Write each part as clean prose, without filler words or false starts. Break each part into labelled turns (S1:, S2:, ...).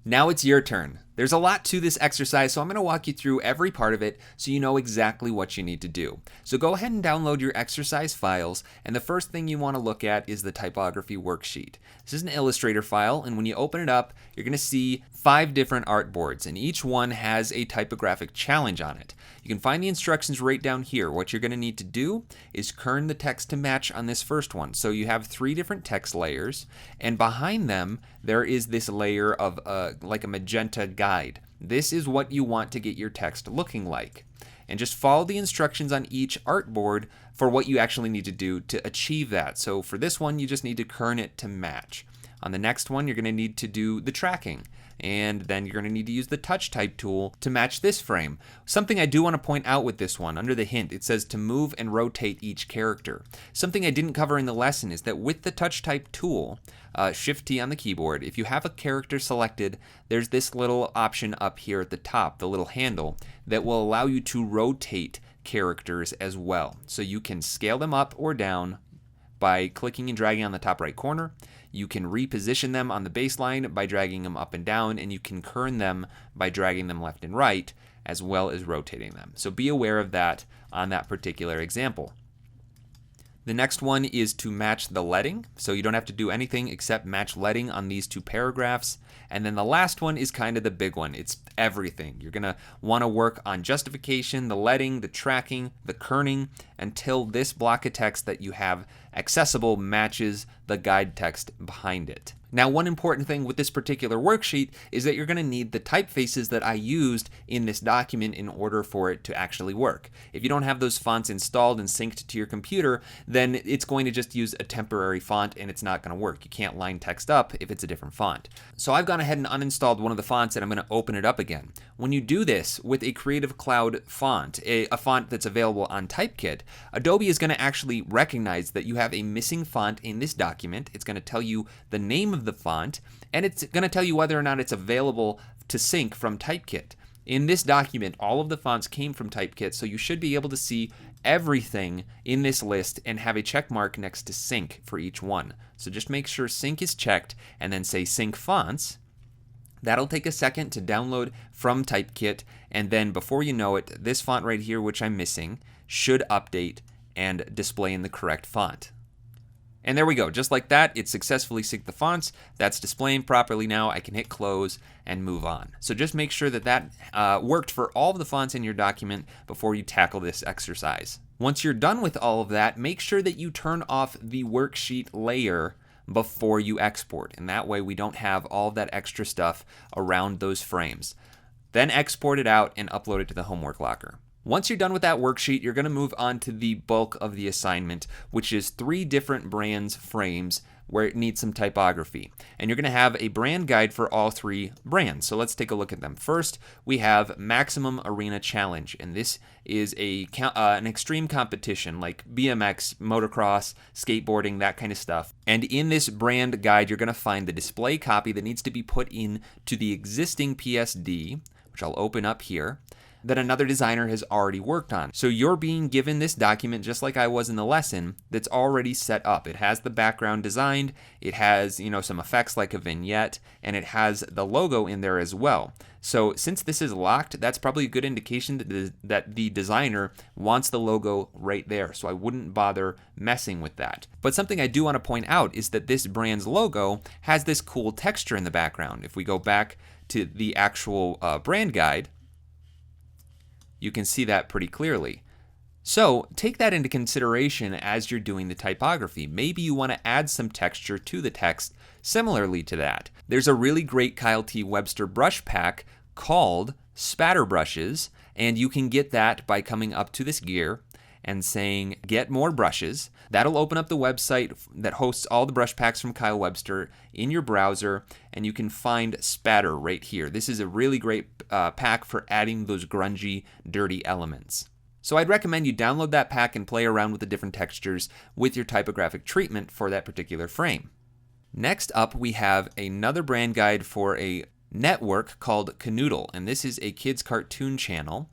S1: Now it's your turn. There's a lot to this exercise, so I'm going to walk you through every part of it so you know exactly what you need to do. So go ahead and download your exercise files, and the first thing you want to look at is the typography worksheet. This is an Illustrator file, and when you open it up, you're going to see 5 different artboards, and each one has a typographic challenge on it. You can find the instructions right down here. What you're going to need to do is kern the text to match on this first one. So you have 3 different text layers, and behind them there is this layer of like a magenta guide. This is what you want to get your text looking like. And just follow the instructions on each artboard for what you actually need to do to achieve that. So for this one, you just need to kern it to match. On the next one, you're going to need to do the tracking. And then you're going to need to use the touch type tool to match this frame. Something I do want to point out with this one, under the hint, it says to move and rotate each character. Something I didn't cover in the lesson is that with the touch type tool, Shift T on the keyboard, if you have a character selected, there's this little option up here at the top, the little handle, that will allow you to rotate characters as well. So you can scale them up or down by clicking and dragging on the top right corner. You can reposition them on the baseline by dragging them up and down, and you can kern them by dragging them left and right, as well as rotating them. So be aware of that on that particular example. The next one is to match the leading, so you don't have to do anything except match leading on these 2 paragraphs. And then the last one is kind of the big one. It's everything. You're going to want to work on justification, the leading, the tracking, the kerning, until this block of text that you have accessible matches the guide text behind it. Now, one important thing with this particular worksheet is that you're going to need the typefaces that I used in this document in order for it to actually work. If you don't have those fonts installed and synced to your computer, then it's going to just use a temporary font and it's not going to work. You can't line text up if it's a different font. So I've gone ahead and uninstalled one of the fonts and I'm going to open it up again. When you do this with a Creative Cloud font, a font that's available on Typekit, Adobe is going to actually recognize that you have a missing font in this document. It's going to tell you the name of the font, and it's going to tell you whether or not it's available to sync from Typekit. In this document, all of the fonts came from Typekit, so you should be able to see everything in this list and have a check mark next to sync for each one. So just make sure sync is checked and then say sync fonts. That'll take a second to download from Typekit, and then before you know it, this font right here, which I'm missing, should update and display in the correct font. And there we go, just like that, it successfully synced the fonts. That's displaying properly now. I can hit close and move on. So just make sure that that worked for all of the fonts in your document before you tackle this exercise. Once you're done with all of that, make sure that you turn off the worksheet layer before you export, and that way we don't have all of that extra stuff around those frames. Then export it out and upload it to the Homework Locker. Once you're done with that worksheet, you're going to move on to the bulk of the assignment, which is 3 different brands' frames where it needs some typography. And you're going to have a brand guide for all 3 brands. So let's take a look at them. First, we have Maximum Arena Challenge, and this is an extreme competition like BMX, motocross, skateboarding, that kind of stuff. And in this brand guide, you're going to find the display copy that needs to be put in to the existing PSD, which I'll open up here, that another designer has already worked on. So you're being given this document just like I was in the lesson that's already set up. It has the background designed, it has, some effects like a vignette, and it has the logo in there as well. So since this is locked, that's probably a good indication that the designer wants the logo right there. So I wouldn't bother messing with that. But something I do want to point out is that this brand's logo has this cool texture in the background. If we go back to the actual brand guide, you can see that pretty clearly. So take that into consideration as you're doing the typography. Maybe you want to add some texture to the text similarly to that. There's a really great Kyle T. Webster brush pack called Spatter Brushes, and you can get that by coming up to this gear and saying get more brushes. That'll open up the website that hosts all the brush packs from Kyle Webster in your browser, and you can find Spatter right here. This is a really great pack for adding those grungy, dirty elements. So I'd recommend you download that pack and play around with the different textures with your typographic treatment for that particular frame. Next up, we have another brand guide for a network called Canoodle, and this is a kids cartoon channel.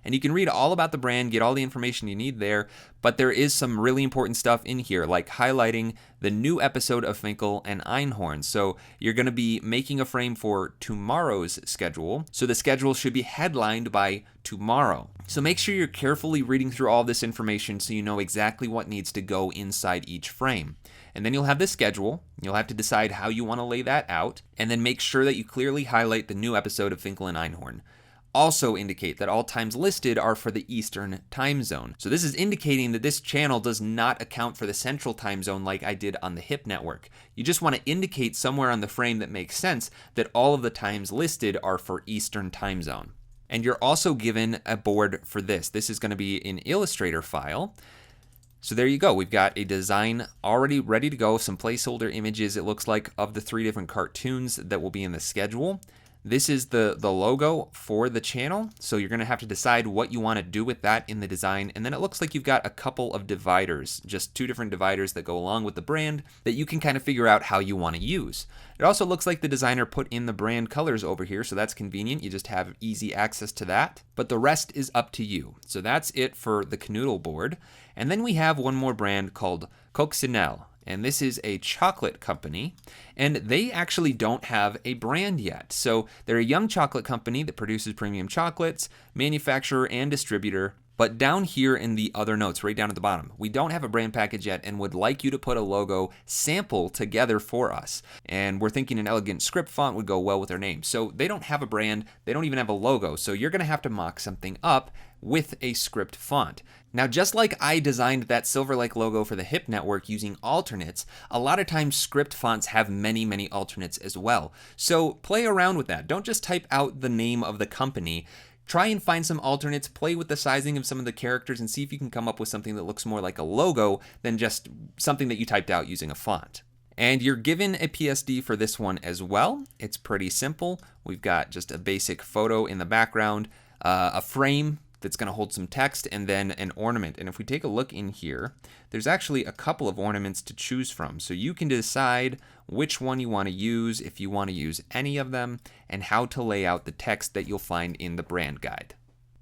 S1: And you can read all about the brand, get all the information you need there, but there is some really important stuff in here, like highlighting the new episode of Finkel and Einhorn. So you're going to be making a frame for tomorrow's schedule. So the schedule should be headlined by tomorrow. So make sure you're carefully reading through all this information so you know exactly what needs to go inside each frame. And then you'll have the schedule. You'll have to decide how you want to lay that out, and then make sure that you clearly highlight the new episode of Finkel and Einhorn. Also indicate that all times listed are for the Eastern time zone. So this is indicating that this channel does not account for the Central time zone like I did on the HIP network. You just want to indicate somewhere on the frame that makes sense that all of the times listed are for Eastern time zone. And you're also given a board for this. This is going to be an Illustrator file. So there you go. We've got a design already ready to go, some placeholder images, it looks like, of the 3 different cartoons that will be in the schedule. This is the logo for the channel, so you're going to have to decide what you want to do with that in the design. And then it looks like you've got a couple of dividers, just 2 different dividers that go along with the brand that you can kind of figure out how you want to use. It also looks like the designer put in the brand colors over here, so that's convenient. You just have easy access to that. But the rest is up to you. So that's it for the Kanoodle board. And then we have one more brand called Coccinelle. And this is a chocolate company, and they actually don't have a brand yet. So they're a young chocolate company that produces premium chocolates, manufacturer and distributor. But down here in the other notes, right down at the bottom, we don't have a brand package yet and would like you to put a logo sample together for us. And we're thinking an elegant script font would go well with their name. So they don't have a brand, they don't even have a logo. So you're gonna have to mock something up with a script font. Now, just like I designed that Silver Lake logo for the HIP network using alternates, a lot of times script fonts have many alternates as well. So play around with that. Don't just type out the name of the company. Try and find some alternates, play with the sizing of some of the characters, and see if you can come up with something that looks more like a logo than just something that you typed out using a font. And you're given a PSD for this one as well. It's pretty simple. We've got just a basic photo in the background, a frame that's going to hold some text, and then an ornament. And if we take a look in here, there's actually a couple of ornaments to choose from. So you can decide which one you want to use, if you want to use any of them, and how to lay out the text that you'll find in the brand guide.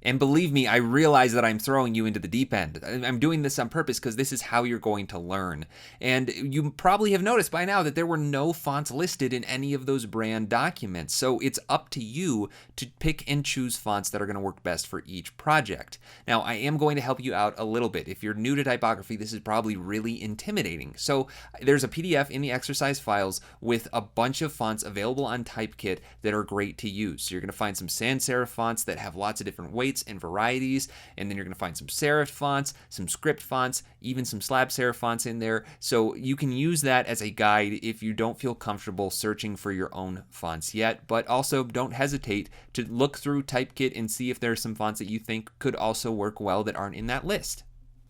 S1: And believe me, I realize that I'm throwing you into the deep end. I'm doing this on purpose because this is how you're going to learn. And you probably have noticed by now that there were no fonts listed in any of those brand documents. So it's up to you to pick and choose fonts that are going to work best for each project. Now, I am going to help you out a little bit. If you're new to typography, this is probably really intimidating. So there's a PDF in the exercise files with a bunch of fonts available on Typekit that are great to use. So you're going to find some sans serif fonts that have lots of different weights and varieties, and then you're going to find some serif fonts, some script fonts, even some slab serif fonts in there. So you can use that as a guide if you don't feel comfortable searching for your own fonts yet, but also don't hesitate to look through Typekit and see if there are some fonts that you think could also work well that aren't in that list.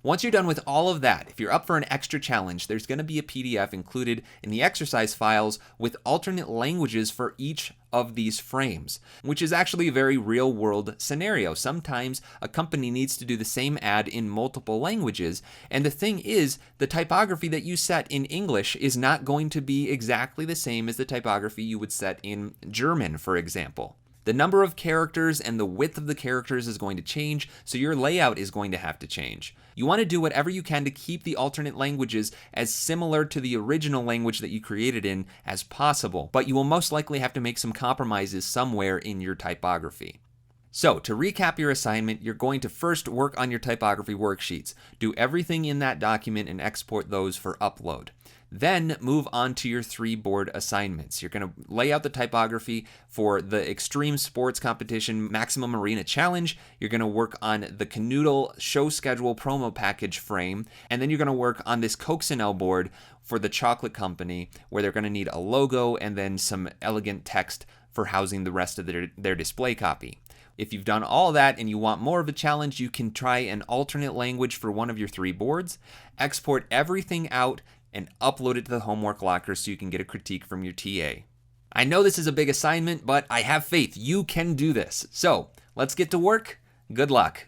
S1: Once you're done with all of that, if you're up for an extra challenge, there's going to be a PDF included in the exercise files with alternate languages for each of these frames, which is actually a very real-world scenario. Sometimes a company needs to do the same ad in multiple languages, and the thing is, the typography that you set in English is not going to be exactly the same as the typography you would set in German, for example. The number of characters and the width of the characters is going to change, so your layout is going to have to change. You want to do whatever you can to keep the alternate languages as similar to the original language that you created in as possible, but you will most likely have to make some compromises somewhere in your typography. So, to recap your assignment, you're going to first work on your typography worksheets. Do everything in that document and export those for upload. Then move on to your 3 board assignments. You're going to lay out the typography for the Extreme Sports Competition Maximum Arena Challenge. You're going to work on the Kanoodle Show Schedule Promo Package frame. And then you're going to work on this Coccinelle board for the chocolate company, where they're going to need a logo and then some elegant text for housing the rest of their display copy. If you've done all that and you want more of a challenge, you can try an alternate language for one of your 3 boards, export everything out, and upload it to the homework locker so you can get a critique from your TA. I know this is a big assignment, but I have faith you can do this. So let's get to work. Good luck.